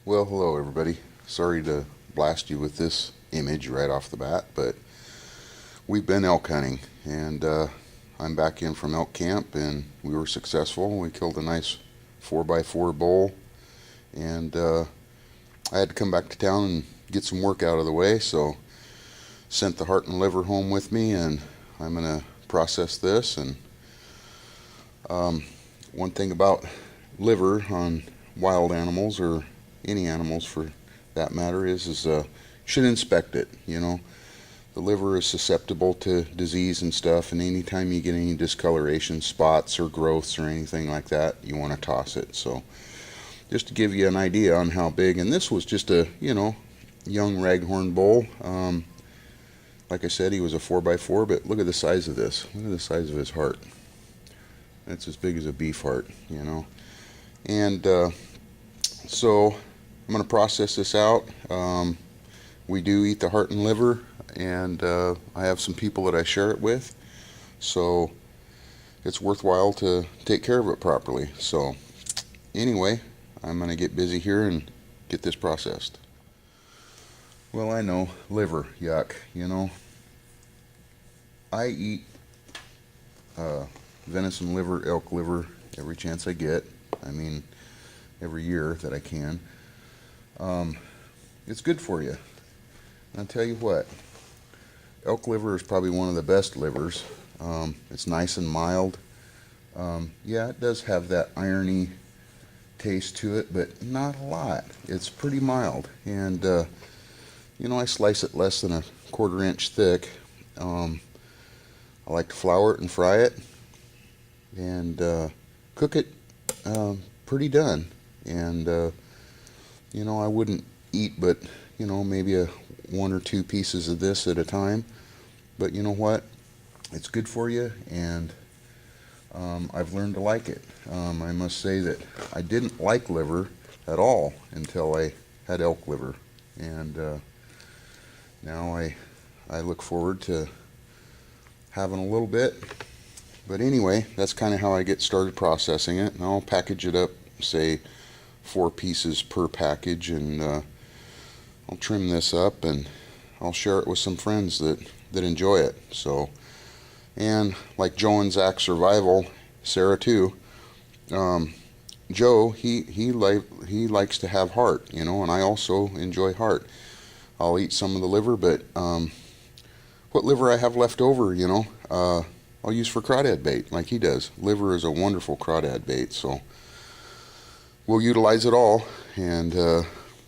Well, hello everybody. Sorry to blast you with this image right off the bat, but we've been elk hunting, and I'm back in from elk camp, and we were successful. We killed a nice 4x4 bull, and I had to come back to town and get some work out of the way, so sent the heart and liver home with me, and I'm going to process this. And one thing about liver on wild animals, or any animals for that matter, is you should inspect it. The liver is susceptible to disease and stuff, and anytime you get any discoloration, spots or growths or anything like that, you want to toss it. So just to give you an idea on how big, and this was just a young raghorn bull. Like I said, he was a 4x4, but look at the size of this. Look at the size of his heart. That's as big as a beef heart, And so I'm going to process this out. We do eat the heart and liver, and I have some people that I share it with, so it's worthwhile to take care of it properly. So anyway, I'm going to get busy here and get this processed. Well, I know, liver, yuck, I eat venison liver, elk liver, every chance I get. I mean, every year that I can. It's good for you. And I'll tell you what, elk liver is probably one of the best livers. It's nice and mild. Yeah, it does have that irony taste to it, but not a lot. It's pretty mild, and I slice it less than a 1/4 inch thick. I like to flour it and fry it, and cook it pretty done. And I wouldn't eat but maybe 1 or 2 pieces of this at a time, but you know what, it's good for you, and I've learned to like it. I must say that I didn't like liver at all until I had elk liver, and now I look forward to having a little bit. But anyway, that's kind of how I get started processing it, and I'll package it up, say 4 pieces per package, and I'll trim this up and I'll share it with some friends that enjoy it. So, and like Joe and Zach Survival, Sarah too, Joe, he likes to have heart, and I also enjoy heart. I'll eat some of the liver, but what liver I have left over, I'll use for crawdad bait like he does. Liver is a wonderful crawdad bait, so we'll utilize it all. And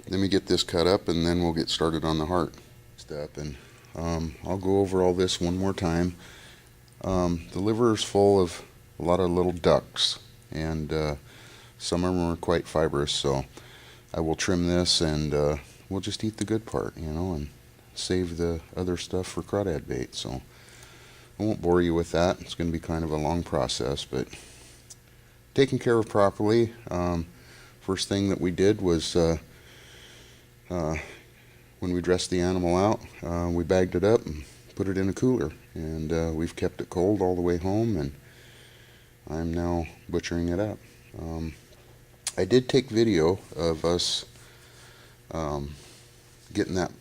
let me get this cut up, and then we'll get started on the heart step. And I'll go over all this one more time. The liver is full of a lot of little ducts, and some of them are quite fibrous, so I will trim this, and we'll just eat the good part, and save the other stuff for crawdad bait. So I won't bore you with that. It's going to be kind of a long process, but taken care of properly. First thing that we did was when we dressed the animal out, we bagged it up and put it in a cooler, and we've kept it cold all the way home, and I'm now butchering it up. I did take video of us getting that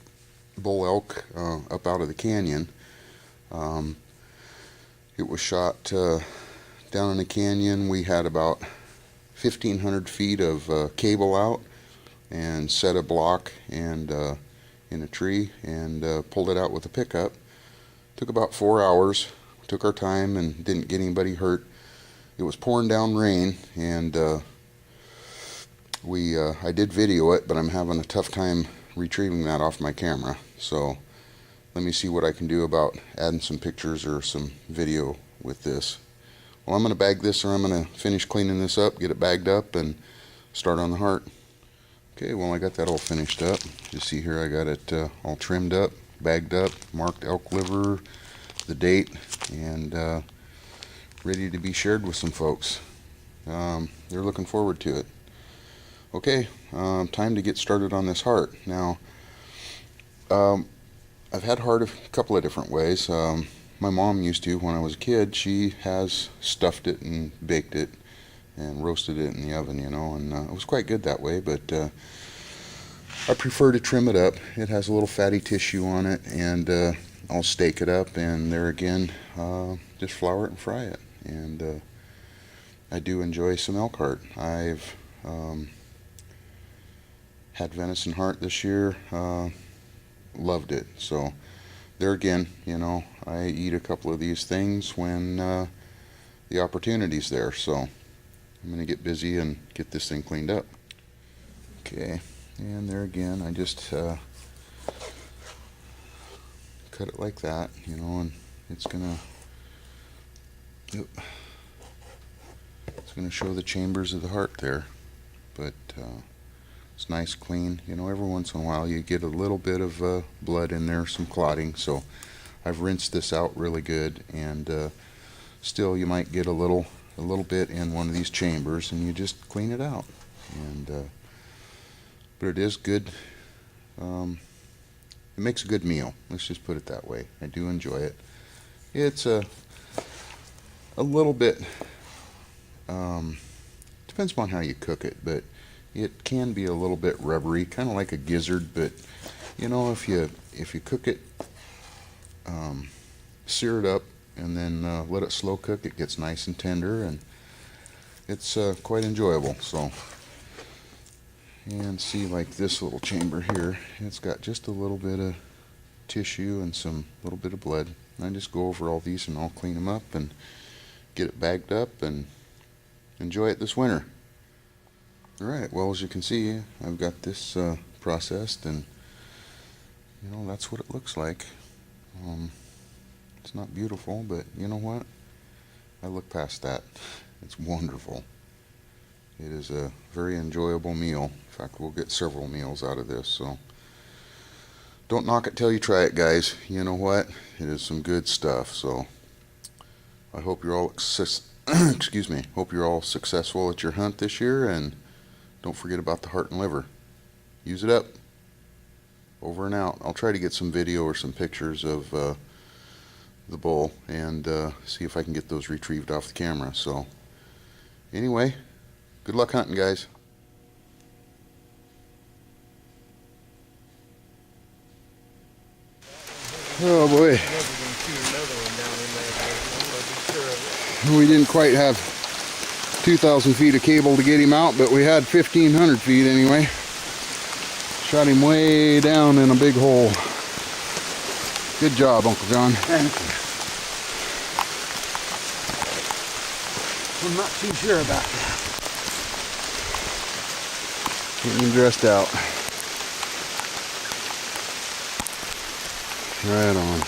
bull elk up out of the canyon. It was shot down in the canyon. We had about 1,500 feet of cable out, and set a block and in a tree, and pulled it out with a pickup. Took about 4 hours. Took our time and didn't get anybody hurt. It was pouring down rain, and I did video it, but I'm having a tough time retrieving that off my camera. So let me see what I can do about adding some pictures or some video with this. Well, I'm going to bag this, or I'm going to finish cleaning this up, get it bagged up, and start on the heart. Okay, well, I got that all finished up. You see here, I got it all trimmed up, bagged up, marked elk liver, the date, and ready to be shared with some folks. They're looking forward to it. Okay, time to get started on this heart. Now, I've had heart a couple of different ways. My mom used to, when I was a kid. She has stuffed it and baked it and roasted it in the oven, and it was quite good that way. But I prefer to trim it up. It has a little fatty tissue on it, and I'll stake it up, and there again, just flour it and fry it. And I do enjoy some elk heart. I've had venison heart this year, loved it. So there again, you know, I eat a couple of these things when the opportunity's there. So I'm going to get busy and get this thing cleaned up. Okay, and there again, I just cut it like that, you know, and it's gonna show the chambers of the heart there. But it's nice, clean. You know, every once in a while you get a little bit of blood in there, some clotting. So I've rinsed this out really good, and still you might get a little bit in one of these chambers, and you just clean it out. And but it is good. It makes a good meal. Let's just put it that way. I do enjoy it. It's a little bit, depends upon how you cook it, but it can be a little bit rubbery, kind of like a gizzard. But you know, if you cook it, sear it up, and then let it slow cook, it gets nice and tender, and it's quite enjoyable. So, and see, like this little chamber here, it's got just a little bit of tissue and some little bit of blood. I just go over all these and I'll clean them up and get it bagged up and enjoy it this winter. Alright, well, as you can see, I've got this processed, and you know, that's what it looks like. It's not beautiful, but you know what? I look past that. It's wonderful. It is a very enjoyable meal. In fact, we'll get several meals out of this, so don't knock it till you try it, guys. You know what? It is some good stuff. So I hope you're all excuse me. Hope you're all successful at your hunt this year, and don't forget about the heart and liver. Use it up. Over and out. I'll try to get some video or some pictures of the bull, and see if I can get those retrieved off the camera. So anyway, good luck hunting, guys. Oh boy. We didn't quite have 2,000 feet of cable to get him out, but we had 1,500 feet anyway. Shot him way down in a big hole. Good job, Uncle John. Thank you. I'm not too sure about that. Getting him dressed out. Right on.